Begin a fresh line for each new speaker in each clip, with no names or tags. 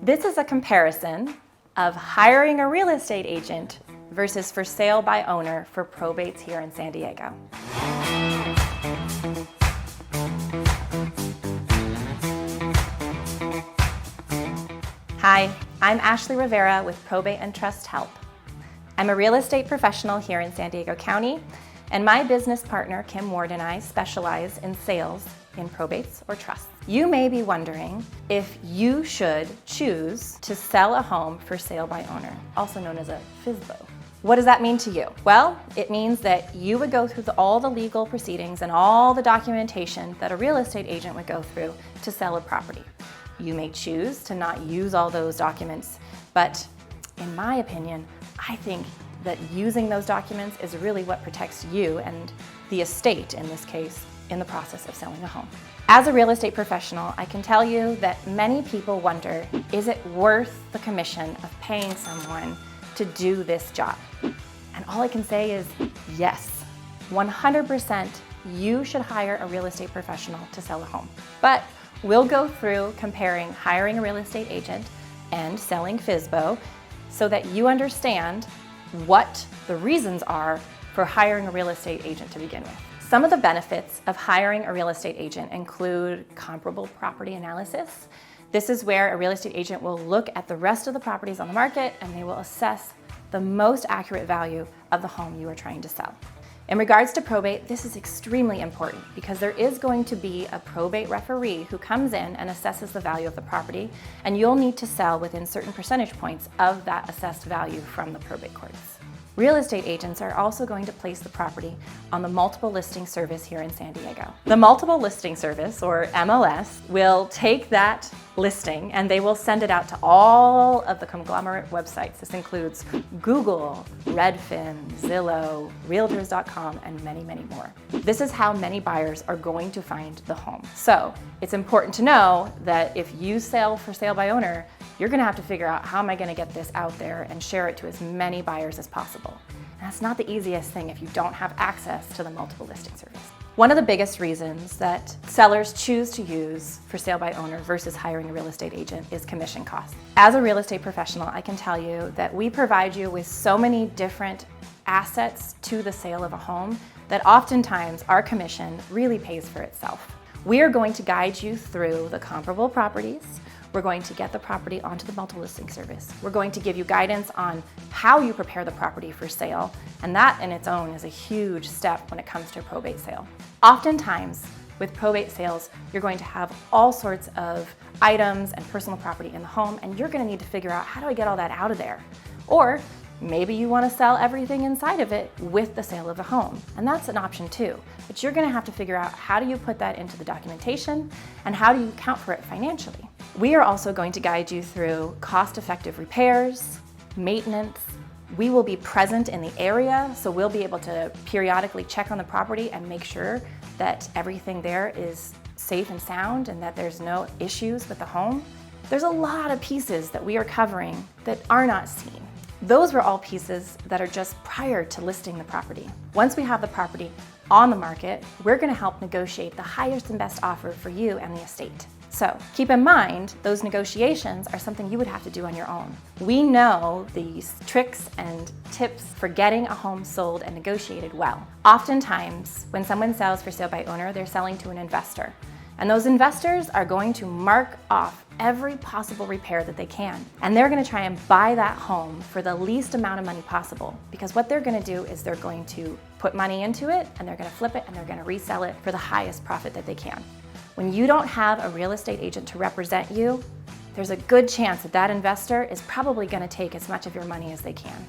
This is a comparison of hiring a real estate agent versus for sale by owner for probates here in San Diego. Hi, I'm Ashley Rivera with Probate and Trust Help. I'm a real estate professional here in San Diego County, and my business partner, Kim Ward, and I specialize in sales in probates or trusts. You may be wondering if you should choose to sell a home for sale by owner, also known as a FSBO. What does that mean to you? Well, it means that you would go through all the legal proceedings and all the documentation that a real estate agent would go through to sell a property. You may choose to not use all those documents, but in my opinion, I think that using those documents is really what protects you and the estate, in this case, in the process of selling a home. As a real estate professional, I can tell you that many people wonder, is it worth the commission of paying someone to do this job? And all I can say is yes, 100% you should hire a real estate professional to sell a home. But we'll go through comparing hiring a real estate agent and selling FSBO so that you understand what the reasons are for hiring a real estate agent to begin with. Some of the benefits of hiring a real estate agent include comparable property analysis. This is where a real estate agent will look at the rest of the properties on the market and they will assess the most accurate value of the home you are trying to sell. In regards to probate, this is extremely important because there is going to be a probate referee who comes in and assesses the value of the property, and you'll need to sell within certain percentage points of that assessed value from the probate courts. Real estate agents are also going to place the property on the multiple listing service here in San Diego. The multiple listing service, or MLS, will take that listing and they will send it out to all of the conglomerate websites. This includes Google, Redfin, Zillow, Realtors.com, and many, many more. This is how many buyers are going to find the home. So it's important to know that if you sell for sale by owner, you're gonna have to figure out, how am I gonna get this out there and share it to as many buyers as possible? And that's not the easiest thing if you don't have access to the multiple listing service. One of the biggest reasons that sellers choose to use for sale by owner versus hiring a real estate agent is commission costs. As a real estate professional, I can tell you that we provide you with so many different assets to the sale of a home that oftentimes our commission really pays for itself. We are going to guide you through the comparable properties. We're going to get the property onto the multiple listing service. We're going to give you guidance on how you prepare the property for sale, and that in its own is a huge step when it comes to a probate sale. Oftentimes, with probate sales, you're going to have all sorts of items and personal property in the home, and you're gonna need to figure out, how do I get all that out of there? Or maybe you wanna sell everything inside of it with the sale of the home, and that's an option too. But you're gonna have to figure out, how do you put that into the documentation, and how do you account for it financially? We are also going to guide you through cost-effective repairs, maintenance. We will be present in the area, so we'll be able to periodically check on the property and make sure that everything there is safe and sound and that there's no issues with the home. There's a lot of pieces that we are covering that are not seen. Those were all pieces that are just prior to listing the property. Once we have the property on the market, we're going to help negotiate the highest and best offer for you and the estate. So keep in mind, those negotiations are something you would have to do on your own. We know these tricks and tips for getting a home sold and negotiated well. Oftentimes, when someone sells for sale by owner, they're selling to an investor. And those investors are going to mark off every possible repair that they can. And they're gonna try and buy that home for the least amount of money possible. Because what they're gonna do is they're going to put money into it, and they're gonna flip it, and they're gonna resell it for the highest profit that they can. When you don't have a real estate agent to represent you, there's a good chance that that investor is probably gonna take as much of your money as they can.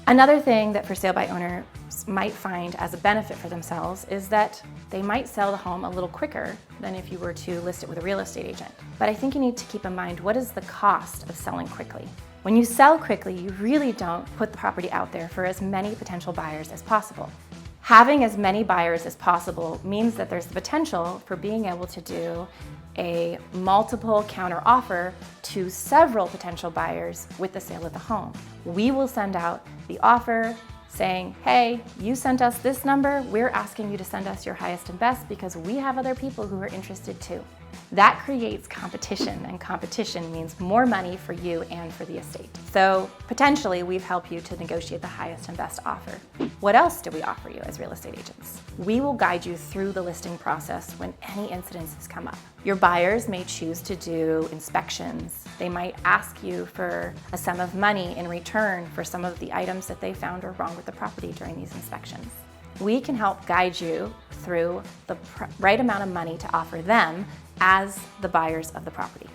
Another thing that for sale by owners might find as a benefit for themselves is that they might sell the home a little quicker than if you were to list it with a real estate agent. But I think you need to keep in mind, what is the cost of selling quickly? When you sell quickly, you really don't put the property out there for as many potential buyers as possible. Having as many buyers as possible means that there's the potential for being able to do a multiple counter offer to several potential buyers with the sale of the home. We will send out the offer saying, hey, you sent us this number, we're asking you to send us your highest and best because we have other people who are interested too. That creates competition, and competition means more money for you and for the estate. So potentially we've helped you to negotiate the highest and best offer. What else do we offer you as real estate agents? We will guide you through the listing process when any incidences come up. Your buyers may choose to do inspections. They might ask you for a sum of money in return for some of the items that they found are wrong with the property during these inspections. We can help guide you through the right amount of money to offer them as the buyers of the property.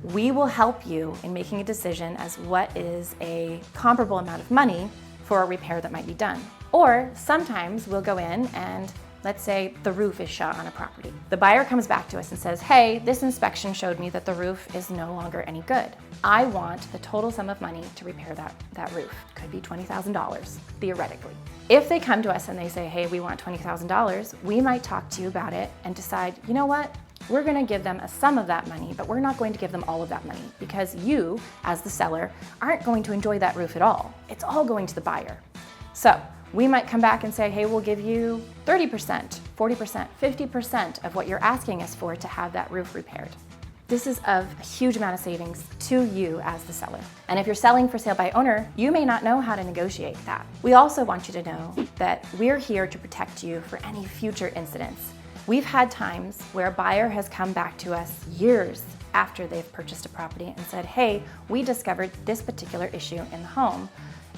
We will help you in making a decision as what is a comparable amount of money for a repair that might be done. Or sometimes we'll go in and let's say the roof is shot on a property. The buyer comes back to us and says, hey, this inspection showed me that the roof is no longer any good. I want the total sum of money to repair that roof. Could be $20,000, theoretically. If they come to us and they say, hey, we want $20,000, we might talk to you about it and decide, you know what? We're gonna give them a sum of that money, but we're not going to give them all of that money because you, as the seller, aren't going to enjoy that roof at all. It's all going to the buyer. So we might come back and say, hey, we'll give you 30%, 40%, 50% of what you're asking us for to have that roof repaired. This is of a huge amount of savings to you as the seller. And if you're selling for sale by owner, you may not know how to negotiate that. We also want you to know that we're here to protect you for any future incidents. We've had times where a buyer has come back to us years after they've purchased a property and said, hey, we discovered this particular issue in the home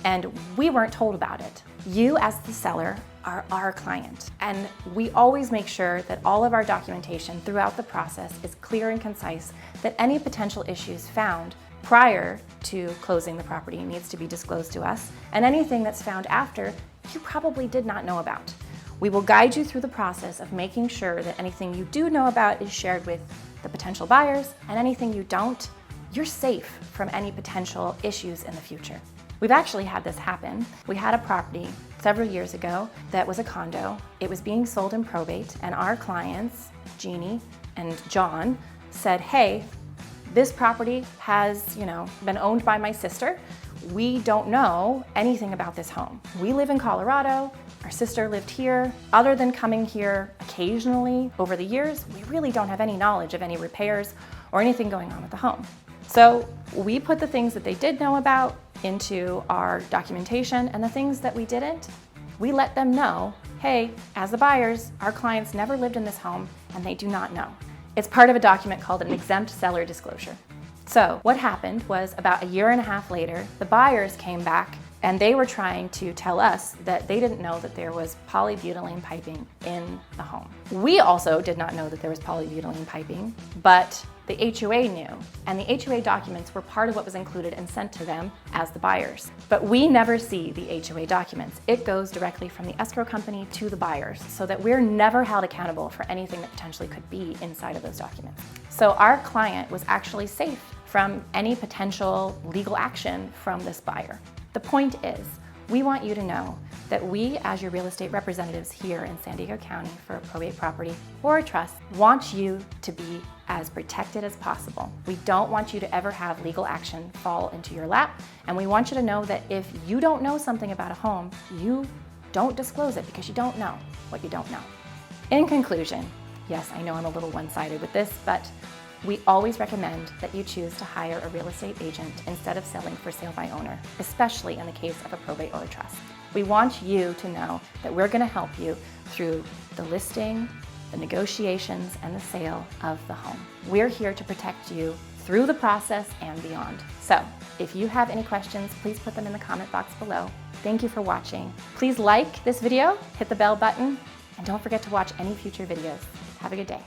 and we weren't told about it. You as the seller are our client, and we always make sure that all of our documentation throughout the process is clear and concise, that any potential issues found prior to closing the property needs to be disclosed to us, and anything that's found after you probably did not know about. We will guide you through the process of making sure that anything you do know about is shared with the potential buyers, and anything you don't, you're safe from any potential issues in the future. We've actually had this happen. We had a property several years ago that was a condo. It was being sold in probate, and our clients, Jeannie and John, said, hey, this property has, been owned by my sister. We don't know anything about this home. We live in Colorado. Our sister lived here. Other than coming here occasionally over the years, we really don't have any knowledge of any repairs or anything going on with the home. So we put the things that they did know about into our documentation, and the things that we didn't, we let them know, hey, as the buyers, our clients never lived in this home and they do not know. It's part of a document called an exempt seller disclosure. So what happened was about a year and a half later, the buyers came back and they were trying to tell us that they didn't know that there was polybutylene piping in the home. We also did not know that there was polybutylene piping, but the HOA knew, and the HOA documents were part of what was included and sent to them as the buyers. But we never see the HOA documents. It goes directly from the escrow company to the buyers, so that we're never held accountable for anything that potentially could be inside of those documents. So our client was actually safe from any potential legal action from this buyer. The point is, we want you to know that we, as your real estate representatives here in San Diego County for a probate property or a trust, want you to be as protected as possible. We don't want you to ever have legal action fall into your lap, and we want you to know that if you don't know something about a home, you don't disclose it because you don't know what you don't know. In conclusion, yes, I know I'm a little one-sided with this, but we always recommend that you choose to hire a real estate agent instead of selling for sale by owner, especially in the case of a probate or a trust. We want you to know that we're going to help you through the listing, the negotiations, and the sale of the home. We're here to protect you through the process and beyond. So if you have any questions, please put them in the comment box below. Thank you for watching. Please like this video, hit the bell button, and don't forget to watch any future videos. Have a good day.